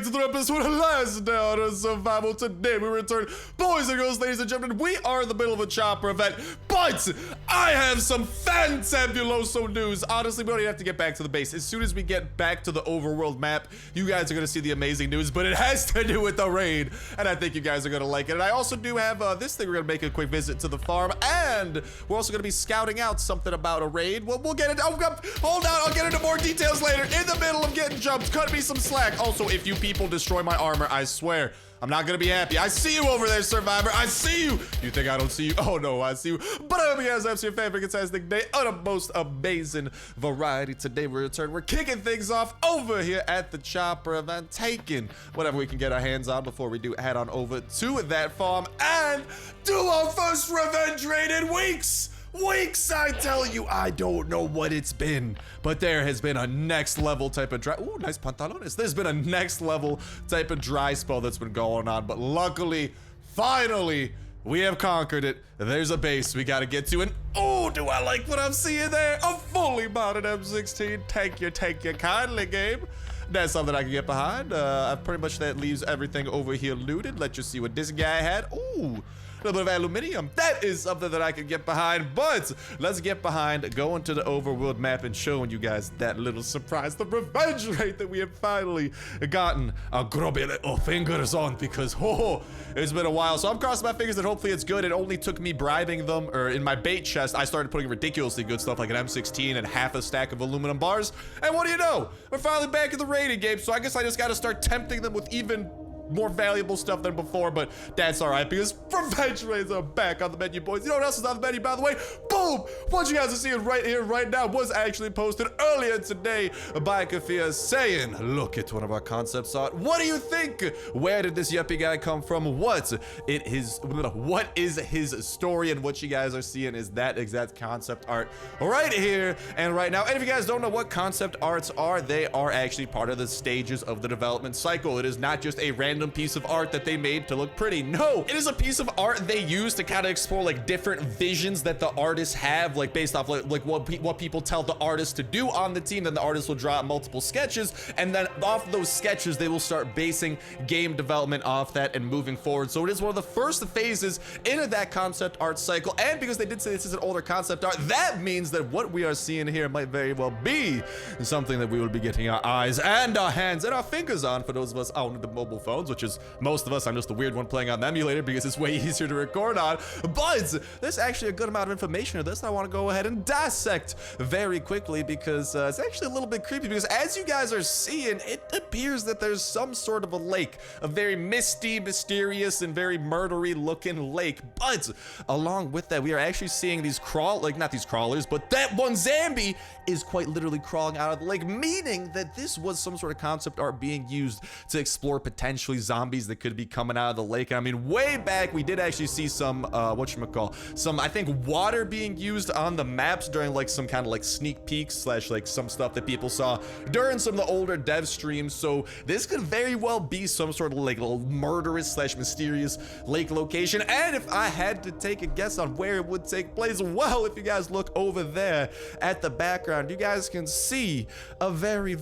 back to the episode of Last Day on Survival. Today we return, boys and girls, ladies and gentlemen. We are in the middle of a chopper event, but I have some fantabuloso news. Honestly, we don't even have to get back to the base. As soon as we get back to the overworld map, you guys are gonna see the amazing news, but it has to do with the raid, and I think you guys are gonna like it. And I also do have this thing. We're gonna make a quick visit to the farm, and we're also gonna be scouting out something about a raid. We'll get into, hold on, I'll get into more details later. In the middle of getting jumped, cut me some slack. Also, if you people destroy my armor, I swear, I'm not gonna be happy. I see you over there, Survivor. I see you. You think I don't see you? Oh no, I see you. But I hope you guys have your favorite fantastic day on the most amazing variety. Today we return. We're kicking things off over here at the chopper event, taking whatever we can get our hands on before we do head on over to that farm and do our first revenge raid in weeks. I tell you, I don't know what it's been, but there has been a next level type of dry, ooh, nice pantalones. There's been a next level type of dry spell that's been going on, but luckily, finally, we have conquered it. There's a base we gotta get to, and oh, do I like what I'm seeing there? A fully modded M16. Thank you kindly, game. That's something I can get behind. Pretty much that leaves everything over here looted. Let's just see what this guy had. Ooh. A little bit of aluminium. That is something that I can get behind, but let's get behind going to the overworld map and showing you guys that little surprise, the revenge rate that we have finally gotten our grubby little fingers on, because it's been a while. So I'm crossing my fingers that hopefully it's good. It only took me bribing them, or in my bait chest, I started putting ridiculously good stuff like an M16 and half a stack of aluminum bars. And what do you know? We're finally back in the raiding game, so I guess I just gotta start tempting them with even more valuable stuff than before, but that's all right because revenge raids are back on the menu, boys. You know what else is on the menu, by the way? Boom! What you guys are seeing right here, right now, was actually posted earlier today by Kafia saying, look at one of our concepts art. What do you think? Where did this yuppie guy come from? What is his story? And what you guys are seeing is that exact concept art right here and right now. And if you guys don't know what concept arts are, they are actually part of the stages of the development cycle. It is not just a random piece of art that they made to look pretty. No, it is a piece of art they use to kind of explore like different visions that the artists have, like based off like what people tell the artist to do on the team. Then the artist will draw multiple sketches, and then off those sketches they will start basing game development off that and moving forward. So it is one of the first phases into that concept art cycle, and because they did say this is an older concept art, that means that what we are seeing here might very well be something that we will be getting our eyes and our hands and our fingers on for those of us on the mobile phones, which is most of us. I'm just the weird one playing on the emulator because it's way easier to record on. But there's actually a good amount of information in this that I want to go ahead and dissect very quickly, because it's actually a little bit creepy, because as you guys are seeing, it appears that there's some sort of a lake, a very misty, mysterious, and very murdery looking lake. But along with that, we are actually seeing these not these crawlers, but that one zombie is quite literally crawling out of the lake, meaning that this was some sort of concept art being used to explore potentially zombies that could be coming out of the lake. And I mean, way back we did actually see some I think water being used on the maps during like some kind of like sneak peeks slash like some stuff that people saw during some of the older dev streams. So this could very well be some sort of like little murderous slash mysterious lake location. And if I had to take a guess on where it would take place, well, if you guys look over there at the background, you guys can see a very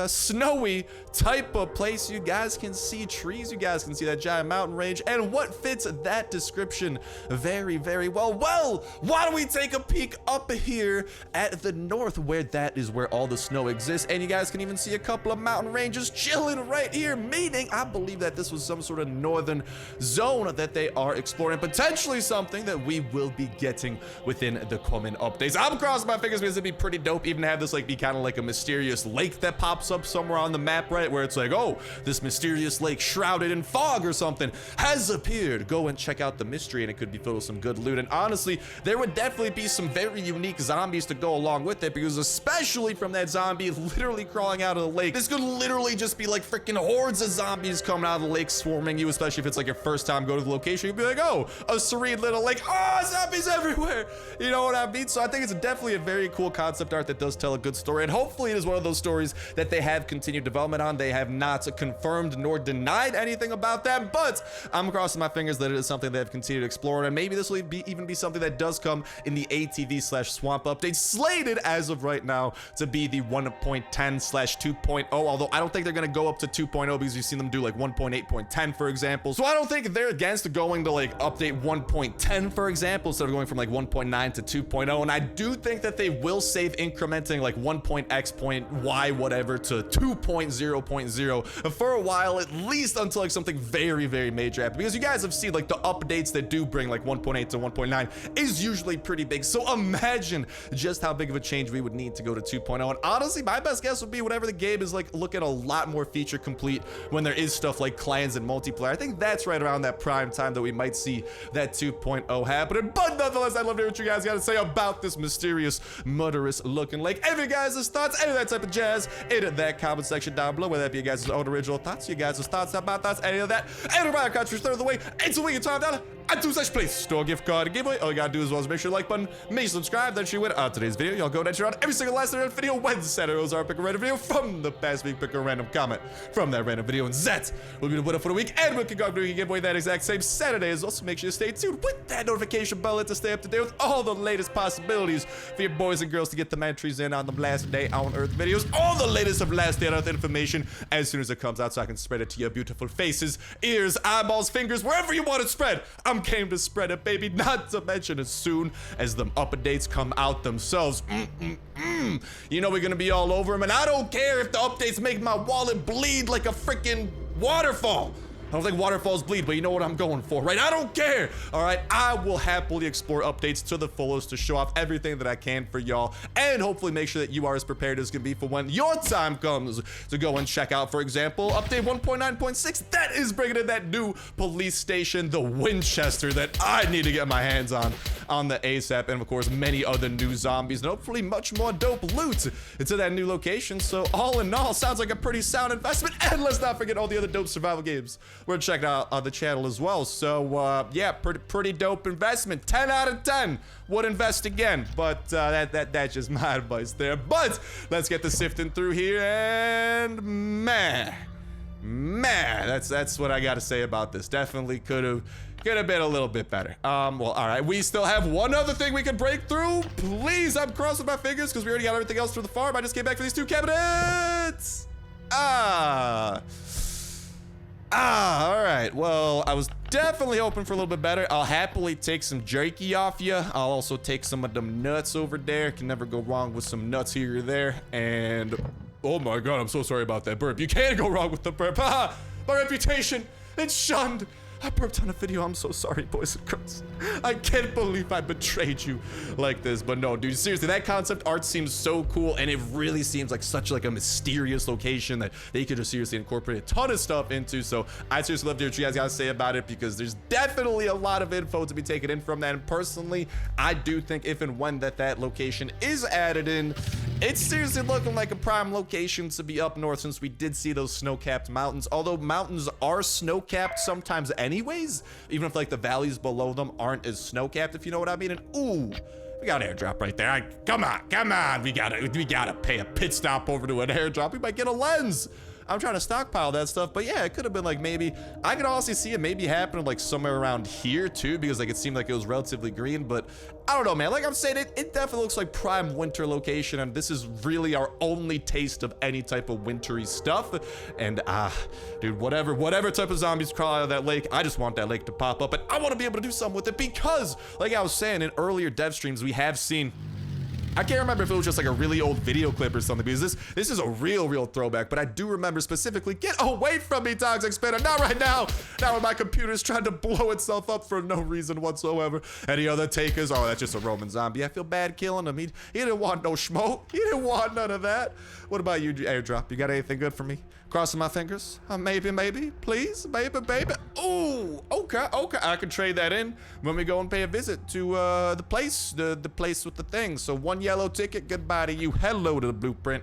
snowy type of place. You guys can see trees, you guys can see that giant mountain range, and what fits that description very well. Well, why don't we take a peek up here at the north, where that is where all the snow exists, and you guys can even see a couple of mountain ranges chilling right here, meaning I believe that this was some sort of northern zone that they are exploring, potentially something that we will be getting within the coming updates. I'm crossing my fingers because it'd be pretty dope even to have this like be kind of like a mysterious lake that pops up somewhere on the map, right, where it's like, oh, this mysterious lake shrouded in fog or something has appeared. Go and check out the mystery, and it could be filled with some good loot. And honestly, there would definitely be some very unique zombies to go along with it, because especially from that zombie literally crawling out of the lake, this could literally just be like freaking hordes of zombies coming out of the lake swarming you, especially if it's like your first time go to the location. You'd be like, oh, a serene little lake, oh, zombies everywhere, you know what I mean? So I think it's definitely a very cool concept art that does tell a good story, and hopefully it is one of those stories that they have continued development on. They have not confirmed nor denied find anything about that, but I'm crossing my fingers that it is something they've continued to explore, and maybe this will even be something that does come in the ATV/swamp update, slated as of right now to be the 1.10/2.0, although I don't think they're gonna go up to 2.0 because you've seen them do like 1.8.10, for example. So I don't think they're against going to like update 1.10, for example, instead of going from like 1.9 to 2.0. And I do think that they will save incrementing like 1.x.y whatever to 2.0.0 for a while, at least until like something very, very major happens. Because you guys have seen like the updates that do bring like 1.8 to 1.9 is usually pretty big. So imagine just how big of a change we would need to go to 2.0. And honestly, my best guess would be whatever the game is like looking a lot more feature complete when there is stuff like clans and multiplayer. I think that's right around that prime time that we might see that 2.0 happening. But nonetheless, I'd love to hear what you guys got to say about this mysterious, murderous looking lake. Any of you guys' thoughts, any of that type of jazz, in that comment section down below, whether that be you guys' own original thoughts, you guys' thoughts, about thoughts, any of that. And about countries third of the way, until we can time down. And to such place, store gift card giveaway. All you gotta do as well is make sure the like button, make sure subscribe, then you win on today's video. Y'all go down check out every single last video Wednesday. Those are pick a random video from the past week. Pick a random comment from that random video, and that will be the winner for the week. And we can go doing a giveaway that exact same Saturday as well. So make sure you stay tuned with that notification bell to stay up to date with all the latest possibilities for your boys and girls to get them entries in on the last day on Earth videos. All the latest of last day on Earth information as soon as it comes out, so I can spread it to your beautiful faces, ears, eyeballs, fingers, wherever you want it spread. I'm game to spread it, baby. Not to mention as soon as them updates come out themselves, you know we're gonna be all over them. And I don't care if the updates make my wallet bleed like a freaking waterfall. I don't think waterfalls bleed, but you know what I'm going for, right? I don't care, all right? I will happily explore updates to the fullest to show off everything that I can for y'all, and hopefully make sure that you are as prepared as can be for when your time comes to go and check out, for example, update 1.9.6. That is bringing in that new police station, the Winchester, that I need to get my hands on the ASAP, and of course, many other new zombies, and hopefully much more dope loot into that new location. So all in all, sounds like a pretty sound investment, and let's not forget all the other dope survival games we're checking out on the channel as well. So yeah, pretty dope investment. 10 out of 10 would invest again, but that's just my advice there. But let's get the sifting through here, and man, that's what I gotta say about this. Definitely could have been a little bit better. Well, all right, we still have one other thing we can break through. Please, I'm crossing my fingers because we already got everything else for the farm. I just came back for these two cabinets. All right. Well, I was definitely hoping for a little bit better. I'll happily take some jerky off you. I'll also take some of them nuts over there. Can never go wrong with some nuts here or there. And oh my God, I'm so sorry about that burp. You can't go wrong with the burp. My reputation, it's shunned. I burped on a video. I'm so sorry, boys and girls. I can't believe I betrayed you like this. But no, dude, seriously, that concept art seems so cool, and it really seems like such like a mysterious location that they could just seriously incorporate a ton of stuff into. So I seriously love to hear what you guys gotta say about it, because there's definitely a lot of info to be taken in from that. And personally, I do think if and when that location is added in, it's seriously looking like a prime location to be up north, since we did see those snow-capped mountains. Although mountains are snow-capped sometimes anyways, even if like the valleys below them aren't as snow-capped, if you know what I mean. And ooh, we got an airdrop right there. Come on, we gotta pay a pit stop over to an airdrop. We might get a lens. I'm trying to stockpile that stuff, but yeah, it could have been like, maybe I could honestly see it maybe happening like somewhere around here too, because like it seemed like it was relatively green. But I don't know, man. Like I'm saying, it definitely looks like prime winter location, and this is really our only taste of any type of wintry stuff. And dude, whatever type of zombies crawl out of that lake, I just want that lake to pop up, and I want to be able to do something with it, because like I was saying in earlier dev streams, we have seen, I can't remember if it was just like a really old video clip or something, because this is a real throwback, but I do remember specifically, get away from me, Toxic Spinner, not right now. Now when my computer's trying to blow itself up for no reason whatsoever. Any other takers? Oh, that's just a Roman zombie. I feel bad killing him. He didn't want no smoke. He didn't want none of that. What about you, Airdrop? You got anything good for me? Crossing my fingers. Maybe, please, baby. Ooh, okay. I can trade that in when we go and pay a visit to the place with the thing. So 1 yellow ticket. Goodbye to you. Hello to the blueprint.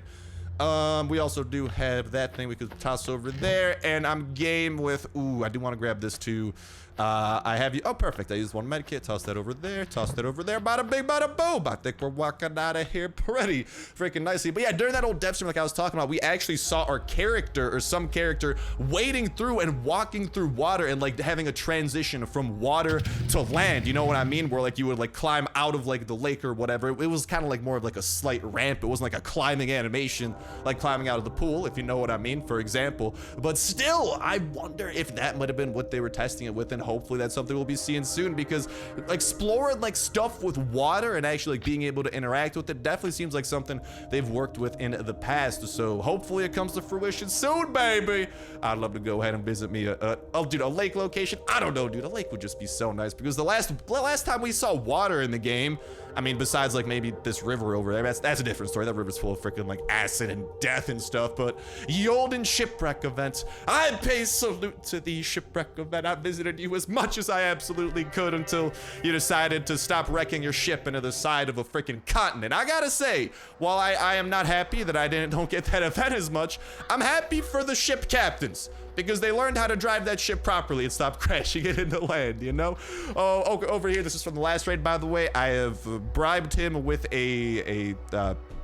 We also do have that thing we could toss over there, and I'm game with. Ooh, I do want to grab this too. I have you. Oh, perfect. I used one med kit. Toss that over there. Toss that over there. Bada bing, bada boom. I think we're walking out of here pretty freaking nicely. But yeah, during that old dev stream, like I was talking about, we actually saw our character or some character wading through and walking through water and like having a transition from water to land. You know what I mean? Where like you would like climb out of like the lake or whatever. It was kind of like more of like a slight ramp. It wasn't like a climbing animation, like climbing out of the pool, if you know what I mean, for example. But still, I wonder if that might have been what they were testing it with, and hopefully that's something we'll be seeing soon, because exploring like stuff with water and actually like being able to interact with it definitely seems like something they've worked with in the past. So hopefully it comes to fruition soon, baby. I'd love to go ahead and visit me a lake location. I don't know, dude. A lake would just be so nice, because the last time we saw water in the game, I mean, besides like maybe this river over there, that's a different story. That river's full of freaking like acid and death and stuff. But Yolden Shipwreck Event, I pay salute to the shipwreck event. I visited you as much as I absolutely could until you decided to stop wrecking your ship into the side of a freaking continent. I gotta say, while I am not happy that I don't get that event as much, I'm happy for the ship captains, because they learned how to drive that ship properly and stop crashing it into land, you know? Oh, okay, over here, this is from the last raid, by the way. I have bribed him with a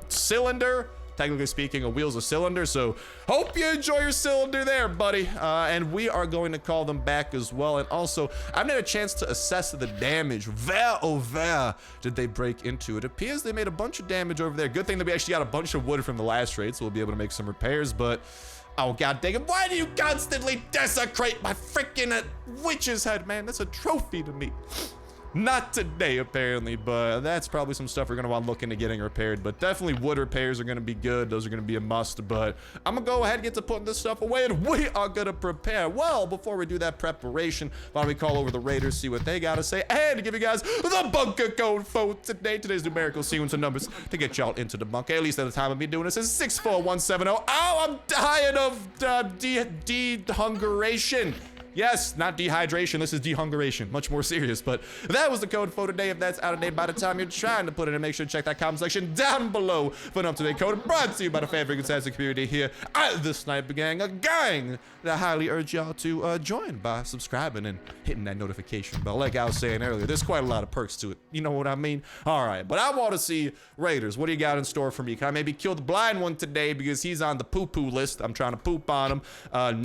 cylinder. Technically speaking, a wheel's a cylinder, so hope you enjoy your cylinder there, buddy. And we are going to call them back as well. And also, I've had a chance to assess the damage. Where did they break into? It appears they made a bunch of damage over there. Good thing that we actually got a bunch of wood from the last raid, so we'll be able to make some repairs, but oh, god dang it, why do you constantly desecrate my freaking witch's head, man? That's a trophy to me. Not today, apparently, but that's probably some stuff we're gonna want looking to getting repaired. But definitely wood repairs are gonna be good. Those are gonna be a must. But I'm gonna go ahead and get to putting this stuff away, and we are gonna prepare. Well, before we do that preparation, why don't we call over the raiders, see what they gotta say, and give you guys the bunker code for today. Today's numerical sequence of numbers to get y'all into the bunker. At least at the time of me doing this is 64170. Oh, I'm dying of dehungeration. Yes, not dehydration, this is dehungeration. Much more serious, but that was the code for today. If that's out of date by the time you're trying to put it in, make sure to check that comment section down below for an up-to-date code brought to you by the favorite fantastic community here at the Sniper Gang, a gang that I highly urge y'all to join by subscribing and hitting that notification bell. Like I was saying earlier, there's quite a lot of perks to it. You know what I mean? All right, but I want to see raiders. What do you got in store for me? Can I maybe kill the blind one today because he's on the poo-poo list? I'm trying to poop on him.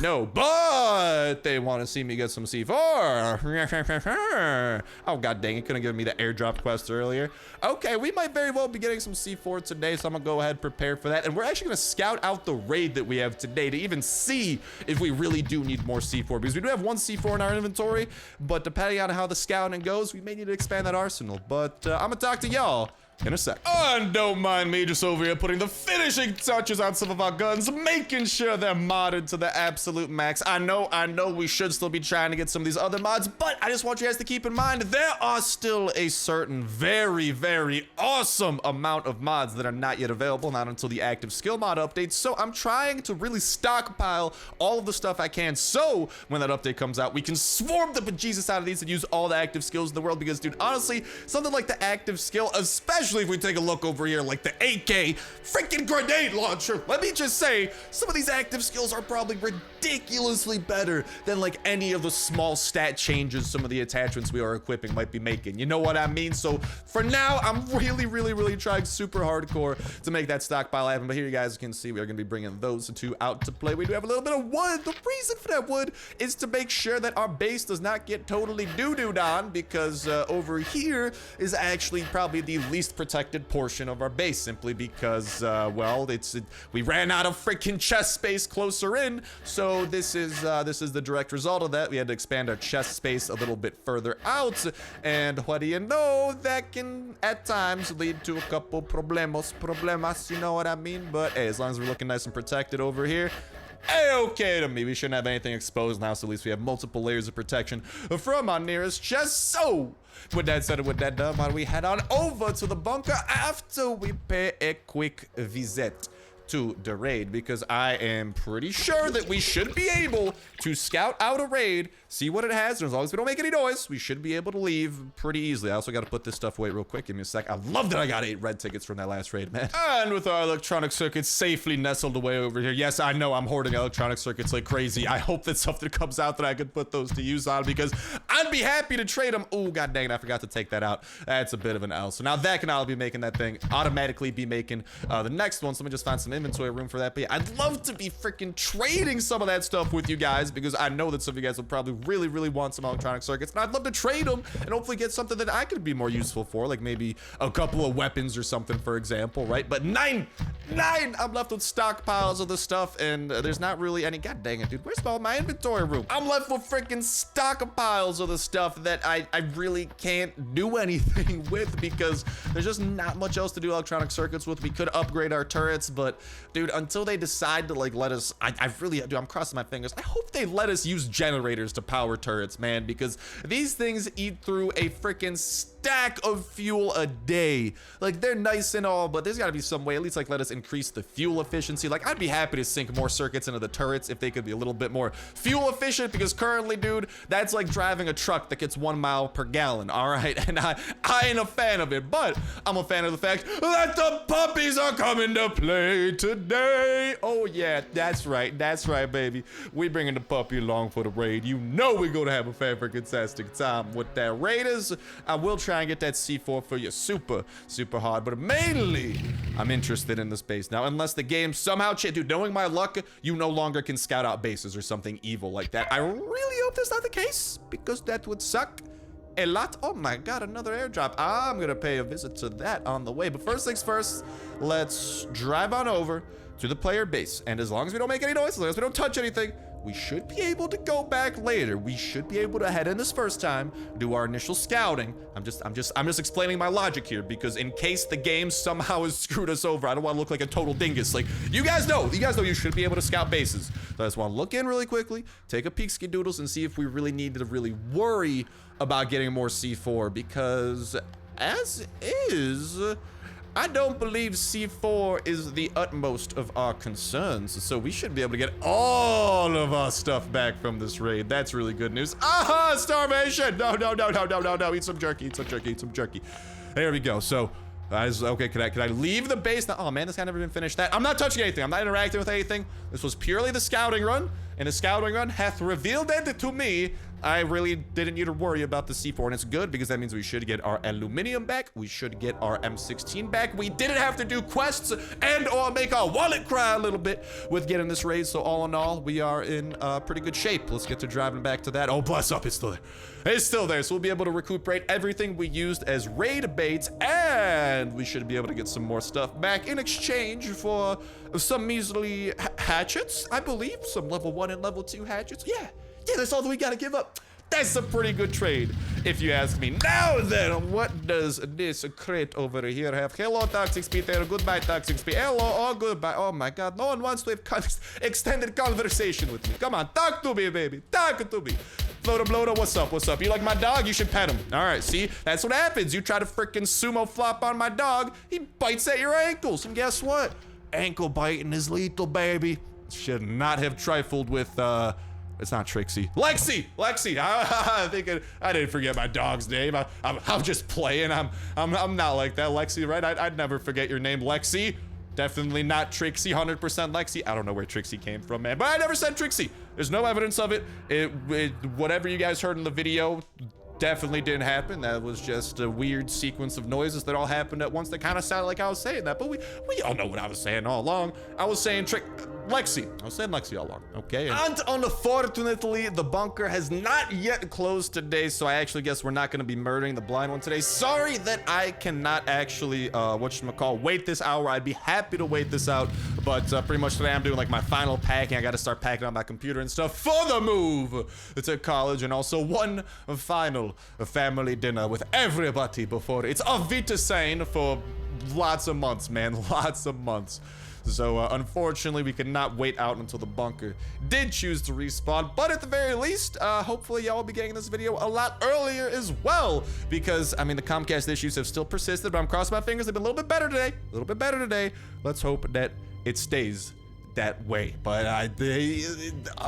No, but they want to see me get some C4. Oh, god dang it. Couldn't give me the airdrop quest earlier. Okay, we might very well be getting some C4 today, so I'm gonna go ahead and prepare for that. And we're actually gonna scout out the raid that we have today to even see if we really do need more C4, because we do have one C4 in our inventory, but depending on how the scouting goes, we may need to expand that arsenal. But I'm gonna talk to y'all in a sec. And don't mind me, just over here putting the finishing touches on some of our guns, making sure they're modded to the absolute max. I know we should still be trying to get some of these other mods, but I just want you guys to keep in mind there are still a certain very, very awesome amount of mods that are not yet available, not until the active skill mod updates. So I'm trying to really stockpile all of the stuff I can, so when that update comes out, we can swarm the bejesus out of these and use all the active skills in the world. Because, dude, honestly, something like the active skill, especially if we take a look over here, like the AK freaking grenade launcher, let me just say, some of these active skills are probably ridiculously better than like any of the small stat changes some of the attachments we are equipping might be making. You know what I mean? So for now, I'm really trying super hardcore to make that stockpile happen. But here you guys can see we are going to be bringing those two out to play. We do have a little bit of wood. The reason for that wood is to make sure that our base does not get totally doo-dooed on, because over here is actually probably the least protected portion of our base, simply because well, we ran out of freaking chest space closer in. So this is the direct result of that. We had to expand our chest space a little bit further out, and what do you know, that can at times lead to a couple problemas, you know what I mean? But hey, as long as we're looking nice and protected over here, okay to me. We shouldn't have anything exposed now, so at least we have multiple layers of protection from our nearest chest. So with that said and with that done, why don't we head on over to the bunker after we pay a quick visit to the raid, because I am pretty sure that we should be able to scout out a raid, see what it has, and as long as we don't make any noise, we should be able to leave pretty easily. I also got to put this stuff away real quick. Give me a sec. I love that I got 8 red tickets from that last raid, man. And with our electronic circuits safely nestled away over here, yes, I know I'm hoarding electronic circuits like crazy. I hope that something comes out that I could put those to use on, because I'd be happy to trade them. Oh, god dang it, I forgot to take that out. That's a bit of an L. So now that can all be making that thing automatically be making the next one. So let me just find some inventory room for that. But yeah, I'd love to be freaking trading some of that stuff with you guys, because I know that some of you guys would probably really want some electronic circuits, and I'd love to trade them and hopefully get something that I could be more useful for, like maybe a couple of weapons or something, for example, right? But nine, I'm left with stockpiles of the stuff, and there's not really any. God dang it, dude, where's all my inventory room? I'm left with freaking stockpiles of the stuff that I really can't do anything with, because there's just not much else to do electronic circuits with. We could upgrade our turrets, but dude, until they decide to like let us, I really do, I'm crossing my fingers. I hope they let us use generators to power turrets, man, because these things eat through a freaking stack of fuel a day. Like, they're nice and all, but there's got to be some way, at least like let us increase the fuel efficiency. Like, I'd be happy to sink more circuits into the turrets if they could be a little bit more fuel efficient, because currently, dude, that's like driving a truck that gets 1 mile per gallon, all right? And I ain't a fan of it, but I'm a fan of the fact that the puppies are coming to play today. Oh yeah, that's right, baby. We bringing the puppy along for the raid. You know we're gonna have a fan-freaking-tastic time with that raiders. I will try and get that C4 for you super hard, but mainly I'm interested in the space now, unless the game somehow dude, knowing my luck, you no longer can scout out bases or something evil like that. I really hope that's not the case, because that would suck a lot. Oh my god, another airdrop. I'm gonna pay a visit to that on the way, but first things first, let's drive on over to the player base, and as long as we don't make any noise, as long as we don't touch anything, we should be able to go back later. We should be able to head in this first time, do our initial scouting. I'm just explaining my logic here, because in case the game somehow has screwed us over, I don't want to look like a total dingus. Like, you guys know you should be able to scout bases. So I just want to look in really quickly, take a peek skidoodles, and see if we really need to really worry about getting more C4, because as is, I don't believe C4 is the utmost of our concerns, so we should be able to get all of our stuff back from this raid. That's really good news. Aha, starvation! No, eat some jerky. There we go. So, okay, can I leave the base now? Oh man, this guy never even finished that. I'm not touching anything. I'm not interacting with anything. This was purely the scouting run, and the scouting run hath revealed it to me. I really didn't need to worry about the C4, and it's good, because that means we should get our aluminum back. We should get our M16 back. We didn't have to do quests and or make our wallet cry a little bit with getting this raid. So all in all, we are in pretty good shape. Let's get to driving back to that. Oh, bless up, it's still there. It's still there, so we'll be able to recuperate everything we used as raid bait, and we should be able to get some more stuff back in exchange for some measly hatchets, I believe. Some level 1 and level 2 hatchets. Yeah, that's all that we gotta give up. That's a pretty good trade, if you ask me. Now then, what does this crate over here have? Hello, Toxic Speed there. Goodbye, Toxic Speed. Hello, oh, goodbye. Oh my god, no one wants to have extended conversation with me. Come on, talk to me, baby. Talk to me. Bloater, what's up? You like my dog? You should pet him. All right, see? That's what happens. You try to freaking sumo flop on my dog, he bites at your ankles. And guess what? Ankle biting is lethal, baby. Should not have trifled with, it's not Trixie. Lexi! I think I didn't forget my dog's name. I'm just playing. I'm not like that, Lexi, right? I'd never forget your name, Lexi. Definitely not Trixie, 100% Lexi. I don't know where Trixie came from, man, but I never said Trixie. There's no evidence of it. Whatever you guys heard in the video definitely didn't happen. That was just a weird sequence of noises that all happened at once that kind of sounded like I was saying that, but we all know what I was saying all along. I was saying Lexi. I was saying Lexi all along, okay? And unfortunately, the bunker has not yet closed today, so I actually guess we're not going to be murdering the blind one today. Sorry that I cannot actually, wait this hour. I'd be happy to wait this out, but pretty much today I'm doing like my final packing. I got to start packing on my computer and stuff for the move to college, and also one final family dinner with everybody before it's a vita sane for lots of months, man, lots of months. So unfortunately, we could not wait out until the bunker did choose to respawn, but at the very least, hopefully y'all will be getting this video a lot earlier as well, because I mean the Comcast issues have still persisted, but I'm crossing my fingers. They've been a little bit better today. Let's hope that it stays that way. But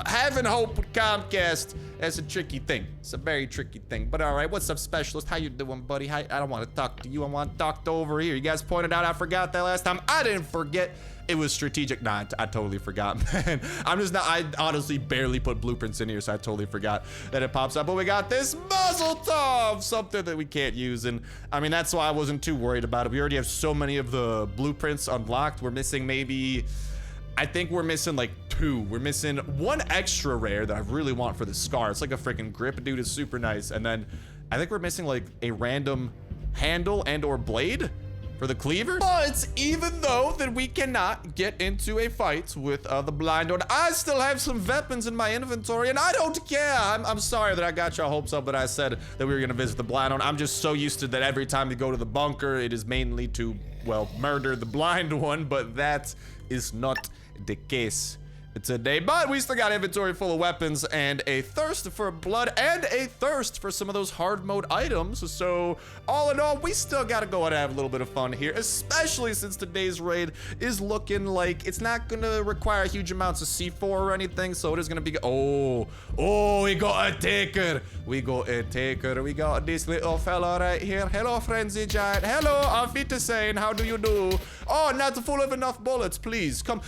having hope with Comcast, that's a tricky thing. It's a very tricky thing. But all right, what's up, Specialist? How you doing, buddy? I don't want to talk to you. I want to talk to over here. You guys pointed out I forgot that last time. I didn't forget. It was strategic. Nah, I totally forgot, man. I honestly barely put blueprints in here, so I totally forgot that it pops up. But we got this muzzle tov, something that we can't use. And I mean, that's why I wasn't too worried about it. We already have so many of the blueprints unlocked. We're missing maybe, I think we're missing like 2. We're missing 1 extra rare that I really want for the scar. It's like a freaking grip, dude. It's super nice. And then I think we're missing like a random handle and or blade for the cleaver. But even though that we cannot get into a fight with the blind one, I still have some weapons in my inventory, and I don't care. I'm sorry that I got your hopes up, but I said that we were gonna visit the blind one. I'm just so used to that every time we go to the bunker, it is mainly to, well, murder the blind one, but that is not the case today. But we still got inventory full of weapons and a thirst for blood and a thirst for some of those hard mode items. So all in all, we still gotta go and have a little bit of fun here, especially since today's raid is looking like it's not gonna require huge amounts of C4 or anything. So it is gonna be, oh, we got a taker. We got a taker. We got this little fella right here. Hello, Frenzy Giant. Hello, Afita, how do you do? Oh, not full of enough bullets. Please come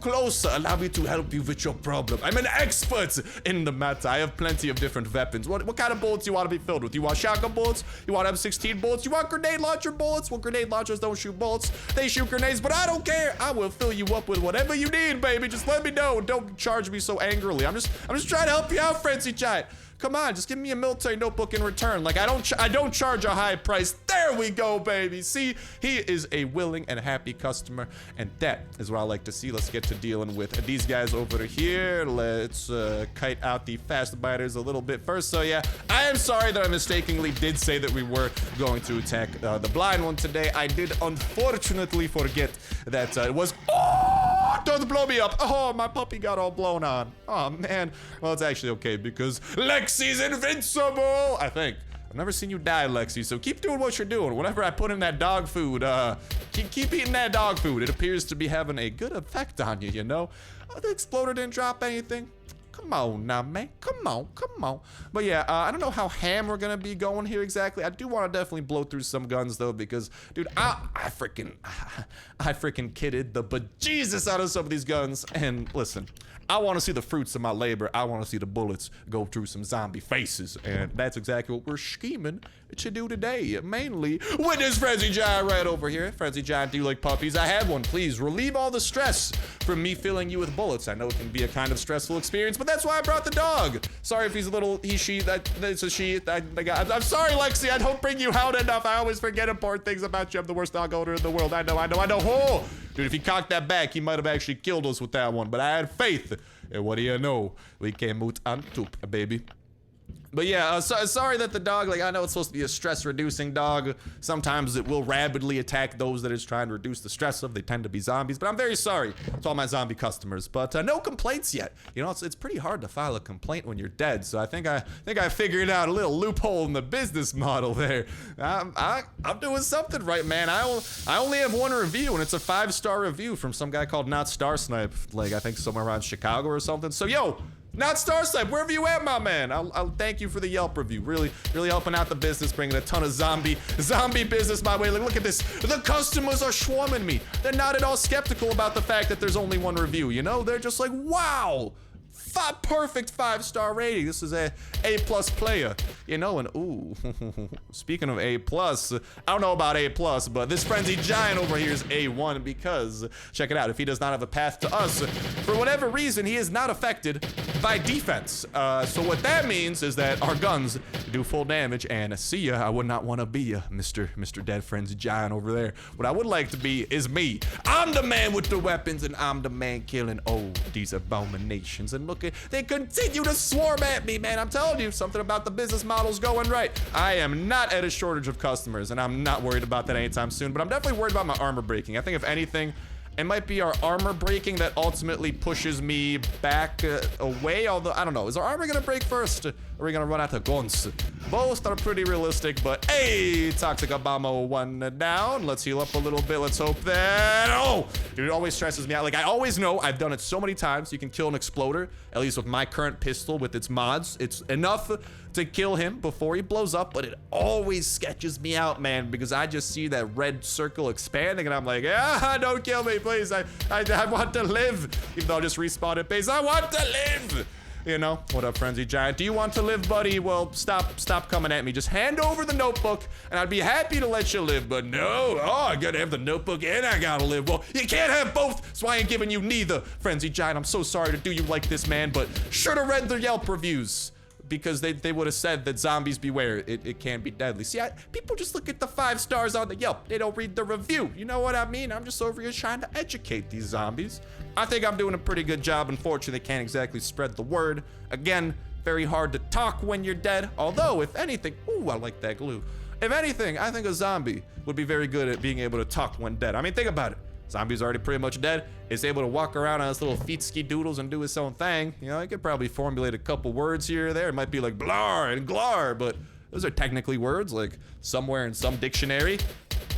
closer. Allow me to help you with your problem. I'm an expert in the matter. I have plenty of different weapons. What kind of bullets you want to be filled with? You want shotgun bullets? You want M16 bullets? You want grenade launcher bullets? Well, grenade launchers don't shoot bullets. They shoot grenades, but I don't care. I will fill you up with whatever you need, baby. Just let me know. Don't charge me so angrily. I'm just trying to help you out, Frenzy Giant. Come on, just give me a military notebook in return. Like, I don't charge a high price. There we go, baby. See, he is a willing and happy customer, and that is what I like to see. Let's get to dealing with these guys over here. Let's kite out the fast biters a little bit first. So yeah, I am sorry that I mistakenly did say that we were going to attack the blind one today. I did unfortunately forget that it was, oh, don't blow me up. Oh, my puppy got all blown on. Oh man. Well, it's actually okay because Lexi's invincible, I think. I've never seen you die, Lexi, so keep doing what you're doing. Whenever I put in that dog food, keep eating that dog food. It appears to be having a good effect on you, you know? Oh, the exploder didn't drop anything. Come on now, man. Come on. But yeah, I don't know how ham we're gonna be going here exactly. I do want to definitely blow through some guns though, because dude, I freaking kidded the bejesus out of some of these guns. And listen, I want to see the fruits of my labor. I want to see the bullets go through some zombie faces, and that's exactly what we're scheming to do today. Mainly with this Frenzy Giant right over here. Frenzy Giant, do you like puppies? I have one. Please relieve all the stress from me filling you with bullets. I know it can be a kind of stressful experience, but that's why I brought the dog. Sorry if he's a little she. That's a she. I'm sorry, Lexi. I don't bring you out enough. I always forget important things about you. I'm the worst dog owner in the world. I know. Oh, dude, if he cocked that back, he might have actually killed us with that one. But I had faith. And what do you know? We came out on top, baby. But yeah, sorry that the dog, like, I know it's supposed to be a stress-reducing dog. Sometimes it will rapidly attack those that it's trying to reduce the stress of. They tend to be zombies, but I'm very sorry to all my zombie customers. But no complaints yet. You know, it's pretty hard to file a complaint when you're dead. So I think I figured out a little loophole in the business model there. I'm doing something right, man. I only have one review, and it's a 5-star review from some guy called Not Starsnipe, like I think somewhere around Chicago or something. So yo, Not Starsnipe, wherever you at, my man. I'll thank you for the Yelp review. Really helping out the business, bringing a ton of zombie business my way. Like, look at this. The customers are swarming me. They're not at all skeptical about the fact that there's only one review, you know? They're just like, wow. Perfect 5-star rating. This is a A+ player, you know. And ooh, speaking of A+, I don't know about A+, but this Frenzy Giant over here is A1 because check it out. If he does not have a path to us, for whatever reason, he is not affected by defense. So what that means is that our guns do full damage. And see ya, I would not want to be ya, Mr. Dead Frenzy Giant over there. What I would like to be is me. I'm the man with the weapons, and I'm the man killing all these abominations. And look, they continue to swarm at me, man. I'm telling you, something about the business model's going right. I am not at a shortage of customers, and I'm not worried about that anytime soon, but I'm definitely worried about my armor breaking. I think if anything, It might be our armor breaking that ultimately pushes me back away, although I don't know. Is our armor gonna break first? Or are we gonna run out of guns? Both are pretty realistic, but hey, Toxic Obama 1 down. Let's heal up a little bit. Let's hope that, oh, it always stresses me out. Like I always know, I've done it so many times. You can kill an exploder, at least with my current pistol with its mods. It's enough to kill him before he blows up, but it always sketches me out, man, because I just see that red circle expanding and I'm like, ah, don't kill me, please. I want to live. Even though I'll just respawn at base, I want to live. You know, what up, Frenzy Giant? Do you want to live, buddy? Well, stop coming at me. Just hand over the notebook, and I'd be happy to let you live. But no, oh, I gotta have the notebook, and I gotta live. Well, you can't have both, so I ain't giving you neither, Frenzy Giant. I'm so sorry to do you like this, man, but should have read the Yelp reviews, because they would have said that zombies beware, it can be deadly. See, people just look at the 5 stars on the Yelp. They don't read the review. You know what I mean? I'm just over here trying to educate these zombies. I think I'm doing a pretty good job. Unfortunately, they can't exactly spread the word. Again, very hard to talk when you're dead. Although, if anything, ooh, I like that glue. If anything, I think a zombie would be very good at being able to talk when dead. I mean, think about it. Zombie's already pretty much dead. It's able to walk around on his little feet ski doodles and do his own thing. You know, he could probably formulate a couple words here or there. It might be like blar and glar, but those are technically words, like somewhere in some dictionary.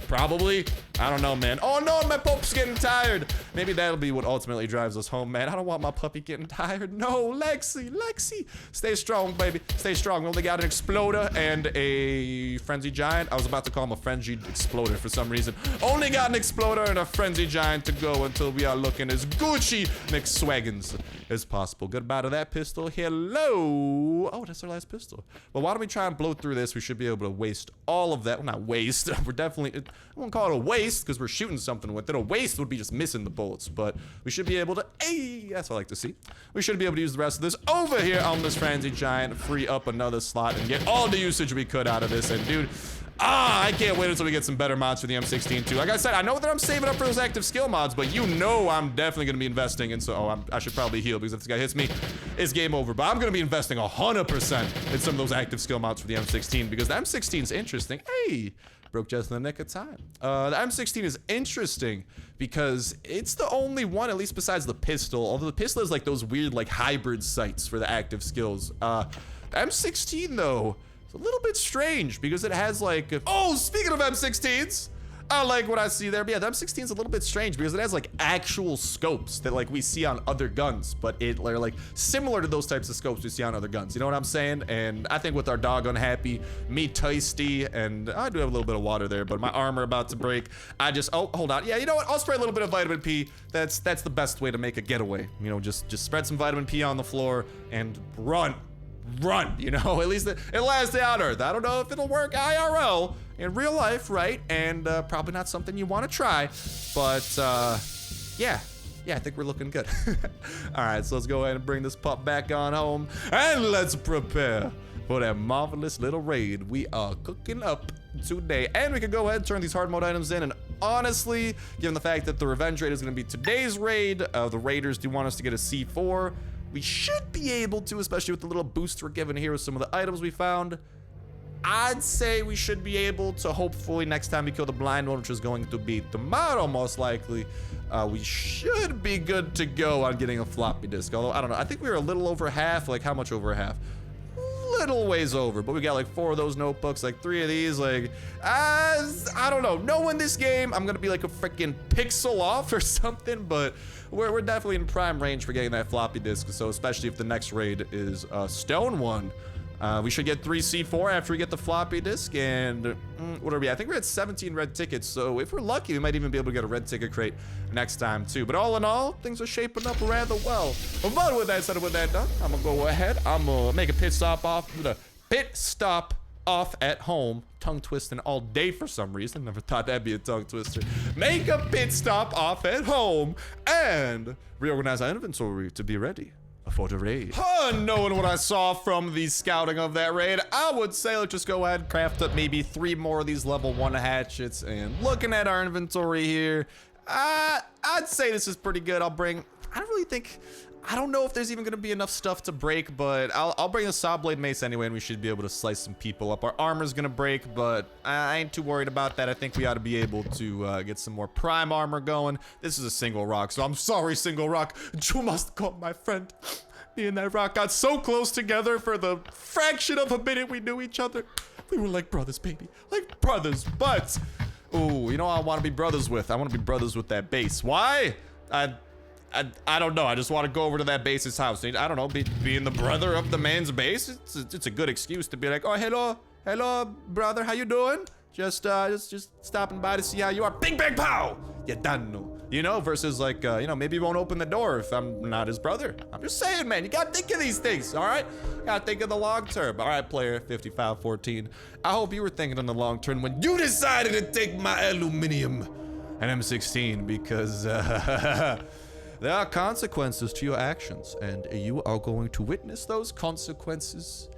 Probably. I don't know, man. Oh no, my pupp's getting tired. Maybe that'll be what ultimately drives us home, man. I don't want my puppy getting tired. No, Lexi, stay strong, baby. Stay strong. We only got an exploder and a frenzy giant. I was about to call him a frenzied exploder for some reason. Only got an exploder and a frenzy giant to go until we are looking as Gucci McSwaggins as possible. Goodbye to that pistol. Hello. Oh, that's our last pistol. But why don't we try and blow through this? We should be able to waste all of that. Well, not waste. We're definitely, I won't call it a waste because we're shooting something with it. A waste would be just missing the bullets, but we should be able to, hey, that's what I like to see. We should be able to use the rest of this over here on this frenzy giant, free up another slot and get all the usage we could out of this. And dude, I can't wait until we get some better mods for the M16 too. Like I said, I know that I'm saving up for those active skill mods, but you know I'm definitely going to be investing in, so I should probably heal because if this guy hits me, it's game over. But I'm going to be investing 100% in some of those active skill mods for the M16 because the M16 is interesting. Hey, broke just in the nick of time. The M16 is interesting because it's the only one, at least besides the pistol, although the pistol is like those weird like hybrid sights for the active skills. The M16 though, it's a little bit strange because it has like, oh, speaking of M16s, I like what I see there. But yeah, the M16 is a little bit strange because it has like actual scopes that like we see on other guns, but they're like similar to those types of scopes we see on other guns. You know what I'm saying? And I think with our dog unhappy, me tasty, and I do have a little bit of water there, but my armor about to break. I just, oh, hold on. Yeah, you know what? I'll spray a little bit of vitamin P. That's the best way to make a getaway. You know, just spread some vitamin P on the floor and run, you know, at least it lasts on Earth. I don't know if it'll work IRL in real life, right? And probably not something you want to try, but yeah, I think we're looking good. All right, so let's go ahead and bring this pup back on home and let's prepare for that marvelous little raid we are cooking up today. And we can go ahead and turn these hard mode items in, and honestly, given the fact that the revenge raid is going to be today's raid, the raiders do want us to get a C4. We should be able to, especially with the little boost we're given here with some of the items we found. I'd say we should be able to, hopefully next time we kill the blind one, which is going to be tomorrow most likely, we should be good to go on getting a floppy disk. Although, I don't know, I think we were a little over half. Like, how much over half? Little ways over, but we got like 4 of those notebooks, like 3 of these. Like, I don't know. Knowing this game, I'm gonna be like a freaking pixel off or something, but we're definitely in prime range for getting that floppy disk. So especially if the next raid is a stone one, we should get 3 C4 after we get the floppy disk. And what are we? I think we're at 17 red tickets. So if we're lucky, we might even be able to get a red ticket crate next time too. But all in all, things are shaping up rather well. But with that said and with that done, I'm gonna go ahead. I'm gonna make a pit stop off at home. Tongue twisting all day for some reason. Never thought that'd be a tongue twister. Make a pit stop off at home and reorganize our inventory to be ready for the raid. Knowing what I saw from the scouting of that raid, I would say let's just go ahead and craft up maybe 3 more of these level 1 hatchets. And looking at our inventory here, I'd say this is pretty good. I don't really think I don't know if there's even gonna be enough stuff to break, but I'll bring a saw blade mace anyway, and we should be able to slice some people up. Our armor's gonna break, but I ain't too worried about that. I think we ought to be able to get some more prime armor going. This is a single rock, so I'm sorry, single rock. You must go, my friend. Me and that rock got so close together for the fraction of a minute we knew each other. We were like brothers, baby, like brothers. But, ooh, you know what I want to be brothers with? I want to be brothers with that base. Why? I don't know. I just want to go over to that base's house. I don't know, being the brother of the man's base. It's a good excuse to be like, oh, hello, brother. How you doing? Just stopping by to see how you are. Bing, bang, pow. You done know. You know, versus like, you know, maybe he won't open the door if I'm not his brother. I'm just saying, man. You gotta think of these things, all right? Gotta think of the long term. All right, player 5514. I hope you were thinking in the long term when you decided to take my aluminum and M16 because there are consequences to your actions, and you are going to witness those consequences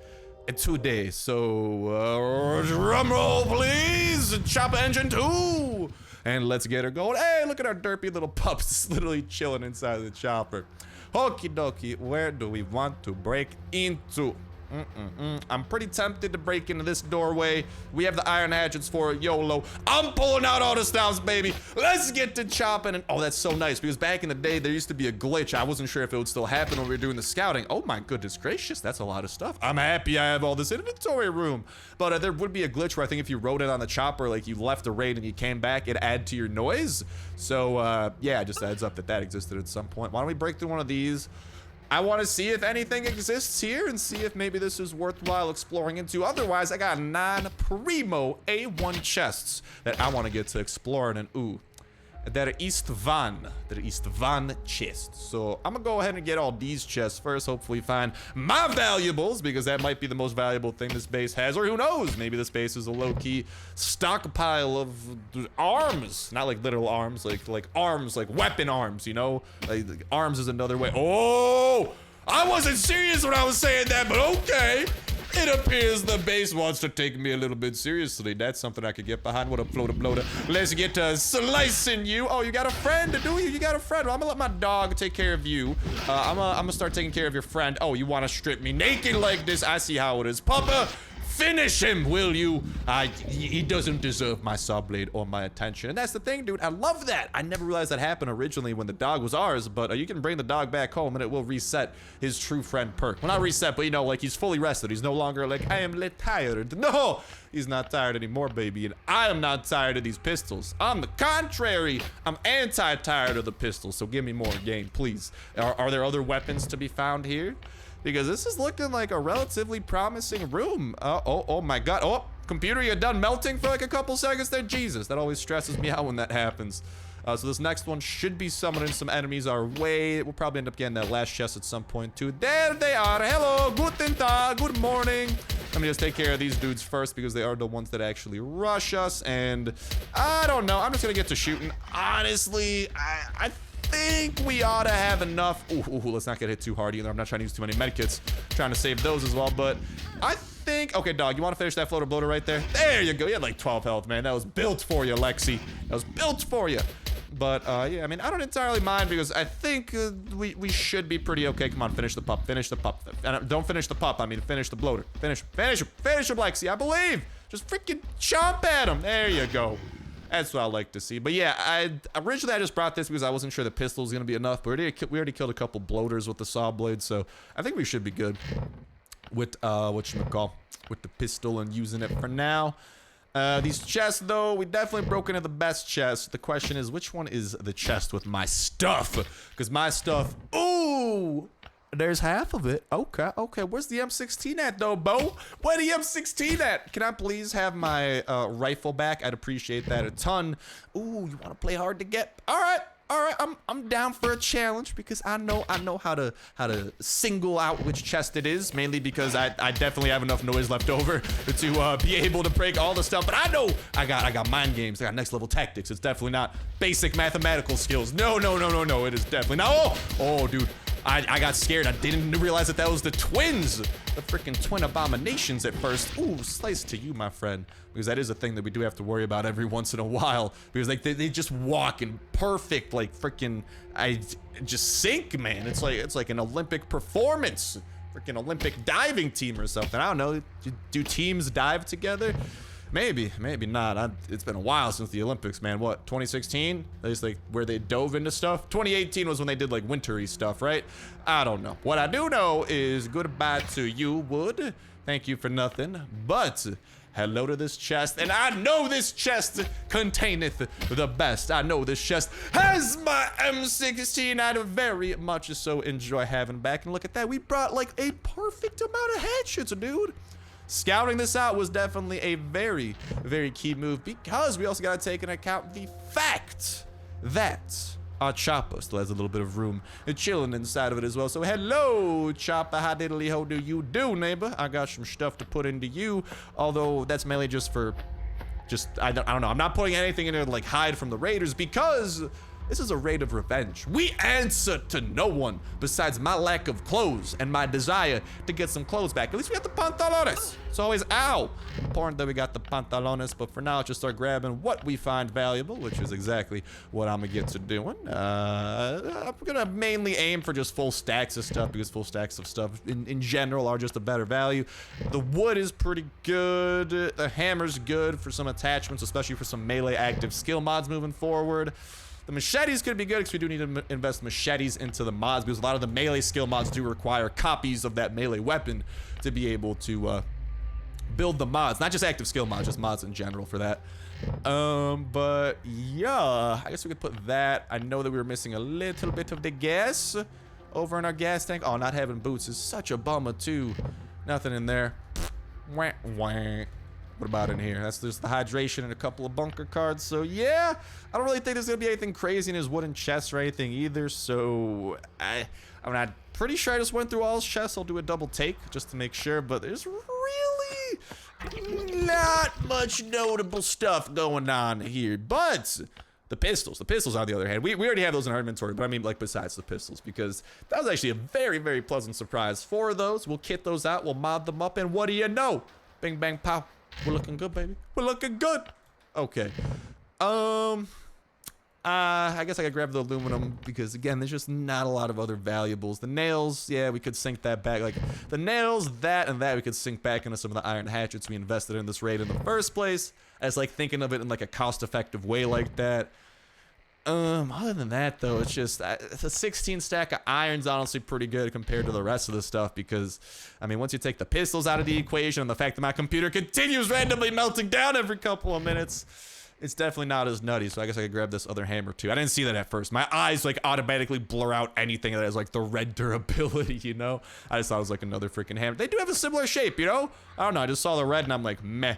today. So, drum roll, please. Chopper engine 2. And let's get her going. Hey, look at our derpy little pups just literally chilling inside the chopper. Okie dokie, where do we want to break into? I'm pretty tempted to break into this doorway. We have the iron hatchets for YOLO. I'm pulling out all the stops, baby. Let's get to chopping. And oh, that's so nice because back in the day, there used to be a glitch. I wasn't sure if it would still happen when we were doing the scouting. Oh my goodness gracious, that's a lot of stuff. I'm happy I have all this inventory room. But there would be a glitch where I think if you rode it on the chopper, like you left a raid and you came back, it'd add to your noise. So yeah, it just adds up that existed at some point. Why don't we break through one of these? I want to see if anything exists here and see if maybe this is worthwhile exploring into. Otherwise, I got 9 primo A1 chests that I want to get to exploring. And ooh, they're East Van chests. So I'm gonna go ahead and get all these chests first. Hopefully find my valuables, because that might be the most valuable thing this base has. Or who knows, maybe this base is a low-key stockpile of arms. Not like literal arms, like arms, like weapon arms, you know? Like arms is another way. Oh, I wasn't serious when I was saying that, but okay. It appears the base wants to take me a little bit seriously. That's something I could get behind. What a floater bloater. Let's get to slicing you. Oh, you got a friend, do you? You got a friend. Well, I'm gonna let my dog take care of you. I'm gonna start taking care of your friend. Oh, you want to strip me naked like this? I see how it is. Papa, finish him, will you? He doesn't deserve my saw blade or my attention. And that's the thing, dude. I love that. I never realized that happened originally when the dog was ours, but you can bring the dog back home and it will reset his true friend perk. Well, not reset, but you know, like he's fully rested. He's no longer like, I am tired. No, he's not tired anymore, baby. And I am not tired of these pistols. On the contrary, I'm anti-tired of the pistols. So give me more game, please. Are there other weapons to be found here? Because this is looking like a relatively promising room. Oh my god. Oh, computer, you're done melting for like a couple seconds there? Jesus, that always stresses me out when that happens. So this next one should be summoning some enemies our way. We'll probably end up getting that last chest at some point too. There they are. Hello, guten tag, good morning. Let me just take care of these dudes first because they are the ones that actually rush us. And I don't know, I'm just gonna get to shooting. Honestly, I think we ought to have enough. Ooh, let's not get hit too hard either. I'm not trying to use too many medkits. I'm trying to save those as well, but I think, okay, dog, you want to finish that floater bloater right there? There you go. You had like 12 health, man. That was built for you, Lexi. That was built for you. But yeah, I mean, I don't entirely mind because I think we should be pretty okay. Come on, finish the pup. Finish the pup. Don't finish the pup. I mean, finish the bloater. Finish him, Lexi. I believe. Just freaking chomp at him. There you go. That's what I like to see. But yeah, originally I just brought this because I wasn't sure the pistol was going to be enough. But we already killed a couple bloaters with the saw blade, so I think we should be good with whatchamacall, with the pistol and using it for now. These chests, though, we definitely broke into the best chest. The question is, which one is the chest with my stuff? Because my stuff, ooh, there's half of it. Okay. Where's the M16 at, though, Bo? Where the M16 at? Can I please have my rifle back? I'd appreciate that a ton. Ooh, you want to play hard to get? All right. I'm down for a challenge because I know how to single out which chest it is. Mainly because I definitely have enough noise left over to be able to break all the stuff. But I know I got mind games. I got next level tactics. It's definitely not basic mathematical skills. No. It is definitely not. Oh, dude. I got scared. I didn't realize that was the twins. The freaking twin abominations at first. Ooh, slice to you, my friend. Because that is a thing that we do have to worry about every once in a while. Because like they just walk in perfect, like freaking, I just sink, man. It's like an Olympic performance. Freaking Olympic diving team or something. I don't know. Do teams dive together? Maybe, maybe not. It's been a while since the Olympics, man. What, 2016? At least like where they dove into stuff. 2018 was when they did like wintry stuff, right? I don't know. What I do know is goodbye to you, Wood. Thank you for nothing. But hello to this chest, and I know this chest containeth the best. I know this chest has my M16. I'd very much so enjoy having back. And look at that, we brought like a perfect amount of hatchets, dude. Scouting this out was definitely a very, very key move because we also got to take into account the fact that our chopper still has a little bit of room chilling inside of it as well. So hello, chopper, how diddly ho do you do, neighbor? I got some stuff to put into you, although that's mainly just for, I don't know. I'm not putting anything in there to like hide from the raiders because this is a raid of revenge. We answer to no one besides my lack of clothes and my desire to get some clothes back. At least we got the pantalones. It's always, important that we got the pantalones, but for now, let's just start grabbing what we find valuable, which is exactly what I'm gonna get to doing. I'm gonna mainly aim for just full stacks of stuff because full stacks of stuff in general are just a better value. The wood is pretty good. The hammer's good for some attachments, especially for some melee active skill mods moving forward. The machetes could be good because we do need to invest machetes into the mods because a lot of the melee skill mods do require copies of that melee weapon to be able to build the mods. Not just active skill mods, just mods in general for that. But yeah, I guess we could put that. I know that we were missing a little bit of the gas over in our gas tank. Oh, not having boots is such a bummer too. Nothing in there. Wah, wah. What about in here? That's just the hydration and a couple of bunker cards. So yeah, I don't really think there's gonna be anything crazy in his wooden chest or anything either. So I'm pretty sure I just went through all his chests. I'll do a double take just to make sure, but there's really not much notable stuff going on here. But the pistols on the other hand, we already have those in our inventory, but I mean like besides the pistols, because that was actually a very, very pleasant surprise. 4 of those, we'll kit those out, we'll mod them up, and what do you know? Bing, bang, pow. We're looking good, baby. We're looking good. Okay. I guess I could grab the aluminum because again, there's just not a lot of other valuables. The nails, yeah, we could sink that back. Like the nails, that and that we could sink back into some of the iron hatchets we invested in this raid in the first place. As like thinking of it in like a cost-effective way like that. Other than that though, it's just it's a 16 stack of iron's honestly pretty good compared to the rest of the stuff because I mean once you take the pistols out of the equation and the fact that my computer continues randomly melting down every couple of minutes, it's definitely not as nutty. So I guess I could grab this other hammer too. I didn't see that at first. My eyes like automatically blur out anything that has like the red durability, you know? I just thought it was like another freaking hammer. They do have a similar shape, you know? I don't know, I just saw the red and I'm like, meh.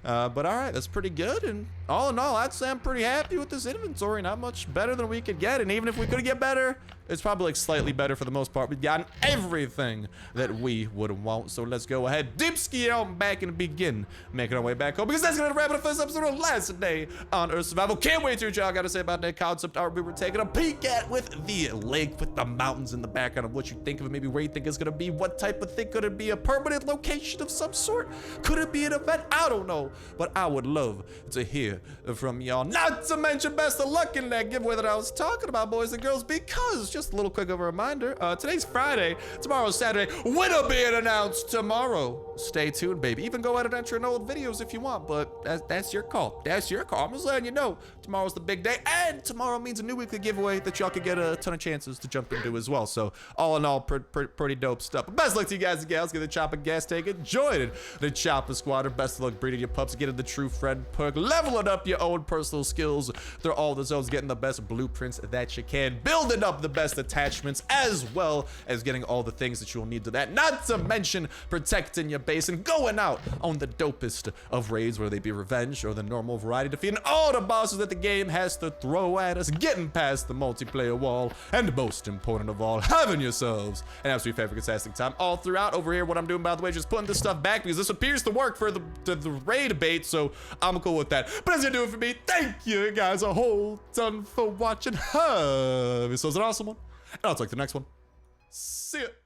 But all right, that's pretty good. And all in all, I'd say I'm pretty happy with this inventory. Not much better than we could get. And even if we could get better, it's probably like slightly better for the most part. We've gotten everything that we would want. So let's go ahead, dipski out back and begin making our way back home because that's gonna wrap it up for this episode of Last Day on Earth Survival. Can't wait to hear what y'all gotta say about that concept art we were taking a peek at with the lake with the mountains in the background of what you think of it, maybe where you think it's gonna be, what type of thing could it be, a permanent location of some sort? Could it be an event? I don't know, but I would love to hear from y'all. Not to mention best of luck in that giveaway that I was talking about, boys and girls, because just a little quick of a reminder, today's Friday, tomorrow's Saturday, winner being announced tomorrow. Stay tuned, baby. Even go ahead and enter in old videos if you want, but that's your call. That's your call. I'm just letting you know, tomorrow's the big day, and tomorrow means a new weekly giveaway that y'all could get a ton of chances to jump into as well. So all in all, pretty dope stuff. But best luck to you guys and gals. Get the chopper gas tank. Enjoy the chopper squatter. Best of luck breeding your pups. Getting the true friend perk. Leveling up your own personal skills. They're all the zones. Getting the best blueprints that you can. Building up the best attachments as well as getting all the things that you'll need to that. Not to mention protecting your base and going out on the dopest of raids, whether they be revenge or the normal variety, defeating all the bosses that the game has to throw at us, getting past the multiplayer wall, and most important of all, having yourselves an absolute favorite fantastic time all throughout. Over here, what I'm doing, by the way, is just putting this stuff back because this appears to work for the raid bait, so I'm cool with that. But that's gonna do it for me. Thank you guys a whole ton for watching. Have yourselves an awesome one, and I'll talk to the next one. See ya.